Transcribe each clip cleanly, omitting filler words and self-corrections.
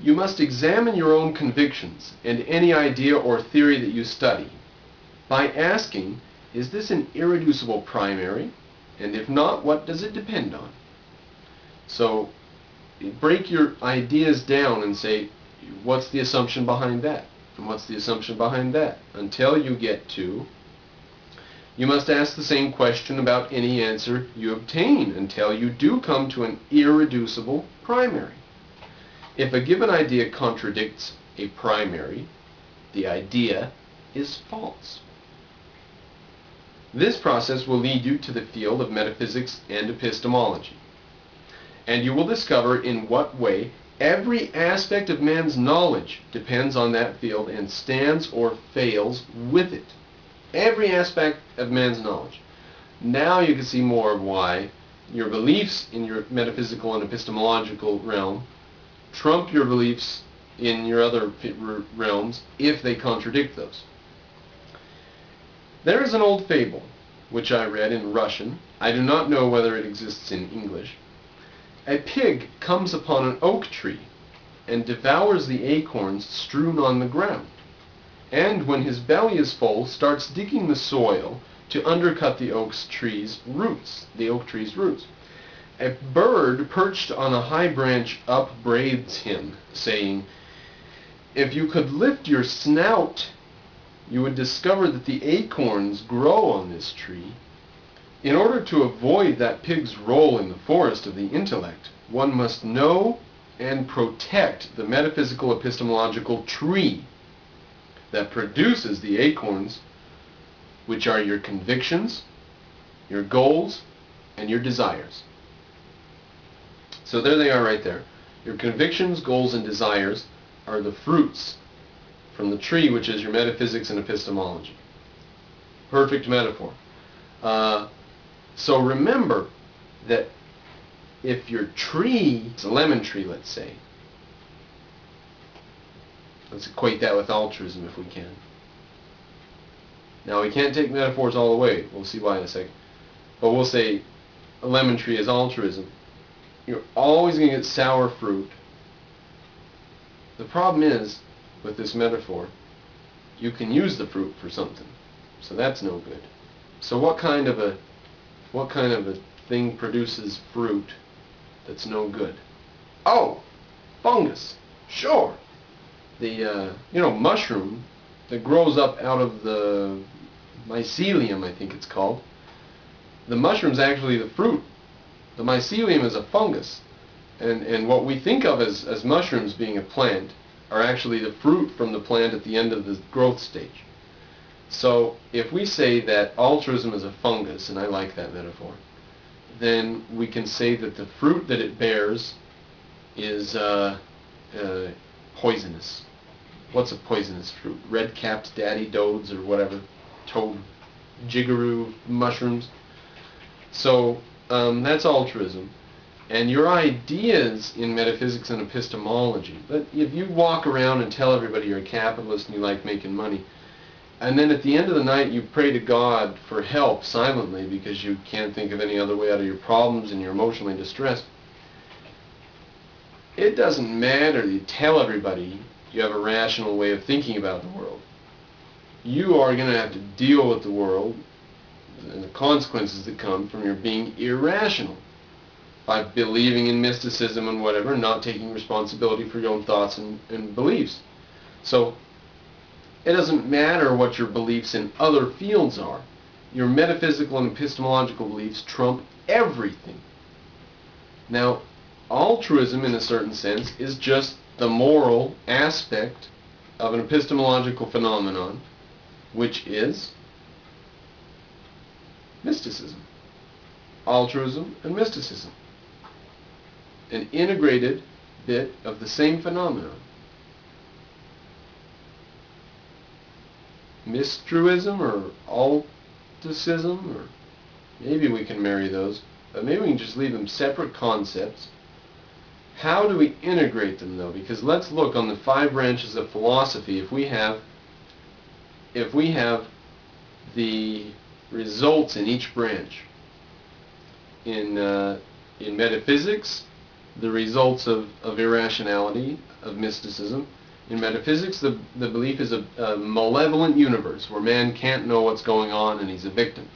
You must examine your own convictions and any idea or theory that you study by asking, is this an irreducible primary? And if not, what does it depend on? So break your ideas down and say, what's the assumption behind that? And what's the assumption behind that? Until you get to, you must ask the same question about any answer you obtain until you do come to an irreducible primary. If a given idea contradicts a primary, the idea is false. This process will lead you to the field of metaphysics and epistemology, and you will discover in what way every aspect of man's knowledge depends on that field and stands or fails with it. Every aspect of man's knowledge. Now you can see more of why your beliefs in your metaphysical and epistemological realm trump your beliefs in your other realms if they contradict those. There is an old fable, which I read in Russian. I do not know whether it exists in English. A pig comes upon an oak tree and devours the acorns strewn on the ground, and when his belly is full, starts digging the soil to undercut the oak tree's roots. A bird perched on a high branch upbraids him, saying, "If you could lift your snout, you would discover that the acorns grow on this tree." In order to avoid that pig's role in the forest of the intellect, one must know and protect the metaphysical epistemological tree that produces the acorns, which are your convictions, your goals, and your desires. So there they are right there. Your convictions, goals, and desires are the fruits from the tree, which is your metaphysics and epistemology. Perfect metaphor. So remember that if your tree is a lemon tree, let's say, let's equate that with altruism if we can. Now we can't take metaphors all the way. We'll see why in a second. But we'll say a lemon tree is altruism. You're always going to get sour fruit. The problem is, with this metaphor, you can use the fruit for something. So that's no good. So what kind of a thing produces fruit that's no good? Oh, fungus. Sure. The mushroom that grows up out of the mycelium, I think it's called. The mushroom's actually the fruit. The mycelium is a fungus. And what we think of as mushrooms being a plant are actually the fruit from the plant at the end of the growth stage. So if we say that altruism is a fungus, and I like that metaphor, then we can say that the fruit that it bears is poisonous. What's a poisonous fruit? Red-capped daddy toads or whatever. Toad, jiggeroo mushrooms. So that's altruism. And your ideas in metaphysics and epistemology, but if you walk around and tell everybody you're a capitalist and you like making money, and then at the end of the night you pray to God for help silently because you can't think of any other way out of your problems and you're emotionally distressed, it doesn't matter. You tell everybody you have a rational way of thinking about the world. You are going to have to deal with the world and the consequences that come from your being irrational by believing in mysticism and whatever, not taking responsibility for your own thoughts and beliefs. So it doesn't matter what your beliefs in other fields are. Your metaphysical and epistemological beliefs trump everything. Now, altruism, in a certain sense, is just the moral aspect of an epistemological phenomenon, which is mysticism. Altruism and mysticism. An integrated bit of the same phenomenon. Mistruism or altuism, or maybe we can marry those, but maybe we can just leave them separate concepts. How do we integrate them though? Because let's look on the 5 branches of philosophy. If we have the results in each branch. In metaphysics, the results of irrationality, of mysticism. In metaphysics, the belief is a malevolent universe where man can't know what's going on and he's a victim.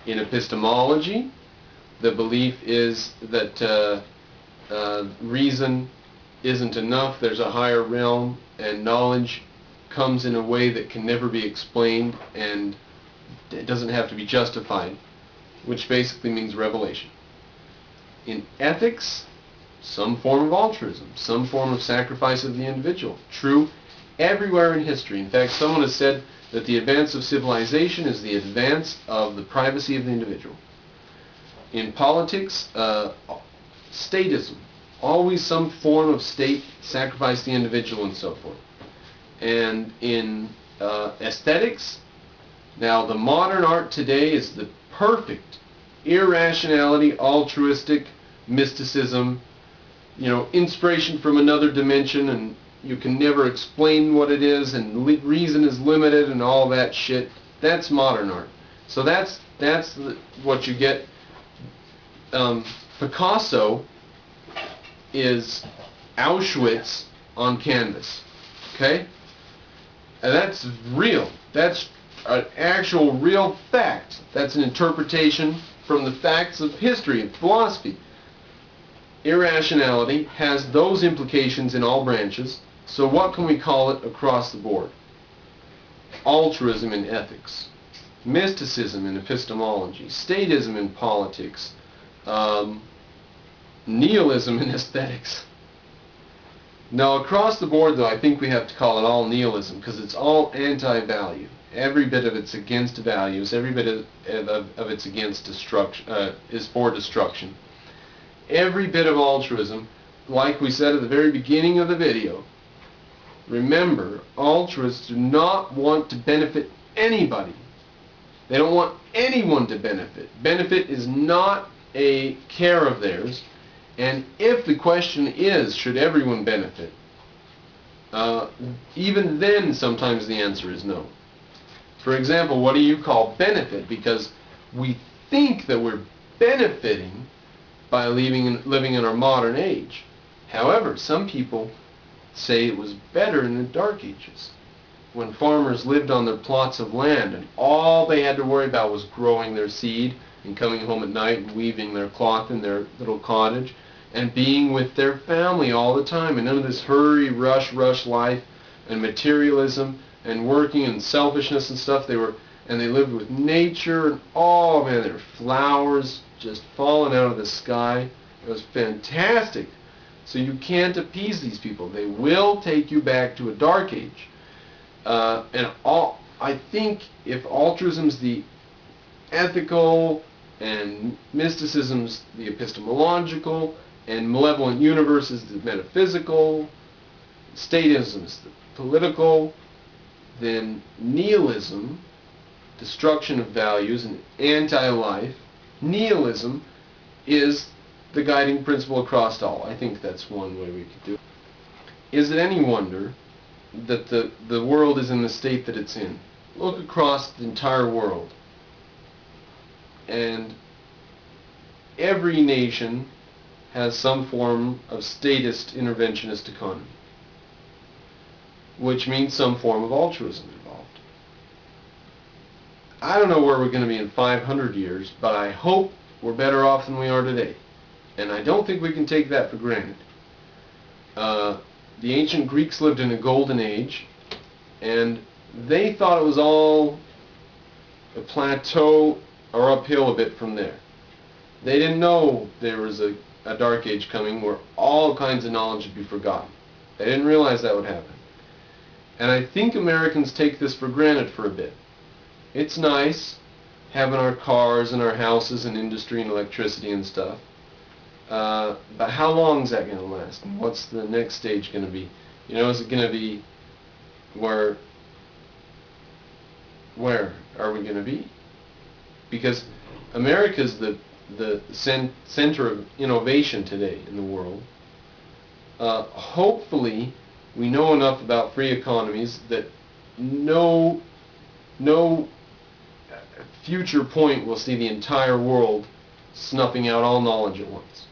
In epistemology, the belief is that reason isn't enough, there's a higher realm, and knowledge comes in a way that can never be explained and it doesn't have to be justified, which basically means revelation. In ethics, some form of altruism, some form of sacrifice of the individual. True everywhere in history. In fact, someone has said that the advance of civilization is the advance of the privacy of the individual. In politics, statism. Always some form of state, sacrifice the individual and so forth. And in aesthetics, now the modern art today is the perfect irrationality, altruistic mysticism, inspiration from another dimension, and you can never explain what it is, and reason is limited, and all that shit. That's modern art. So that's what you get. Picasso is Auschwitz on canvas. Okay? And that's real. That's an actual real fact. That's an interpretation from the facts of history and philosophy. Irrationality has those implications in all branches. So what can we call it across the board? Altruism in ethics, mysticism in epistemology, statism in politics, nihilism in aesthetics. Now across the board though, I think we have to call it all nihilism because it's all anti-value. Every bit of it's against values, every bit of it's against destruction, is for destruction. Every bit of altruism, like we said at the very beginning of the video, remember, altruists do not want to benefit anybody. They don't want anyone to benefit. Benefit is not a care of theirs. And if the question is, should everyone benefit? Even then, sometimes the answer is no. For example, what do you call benefit? Because we think that we're benefiting by living in our modern age. However, some people say it was better in the Dark Ages, when farmers lived on their plots of land and all they had to worry about was growing their seed and coming home at night and weaving their cloth in their little cottage and being with their family all the time, and none of this hurry, rush life and materialism and working and selfishness and stuff. They lived with nature, and oh man, there were flowers just falling out of the sky. It was fantastic. So you can't appease these people. They will take you back to a dark age. I think if altruism's the ethical and mysticism's the epistemological and malevolent universe is the metaphysical, statism is the political, then nihilism, destruction of values and anti-life, nihilism is the guiding principle across all. I think that's one way we could do it. Is it any wonder that the world is in the state that it's in? Look across the entire world, and every nation has some form of statist interventionist economy, which means some form of altruism involved. I don't know where we're going to be in 500 years, but I hope we're better off than we are today. And I don't think we can take that for granted. The ancient Greeks lived in a golden age, and they thought it was all a plateau or uphill a bit from there. They didn't know there was a dark age coming where all kinds of knowledge would be forgotten. They didn't realize that would happen. And I think Americans take this for granted for a bit. It's nice having our cars and our houses and industry and electricity and stuff. But how long is that going to last? And what's the next stage going to be? Is it going to be where are we going to be? Because America is the center of innovation today in the world. Hopefully, we know enough about free economies that no future point will see the entire world snuffing out all knowledge at once.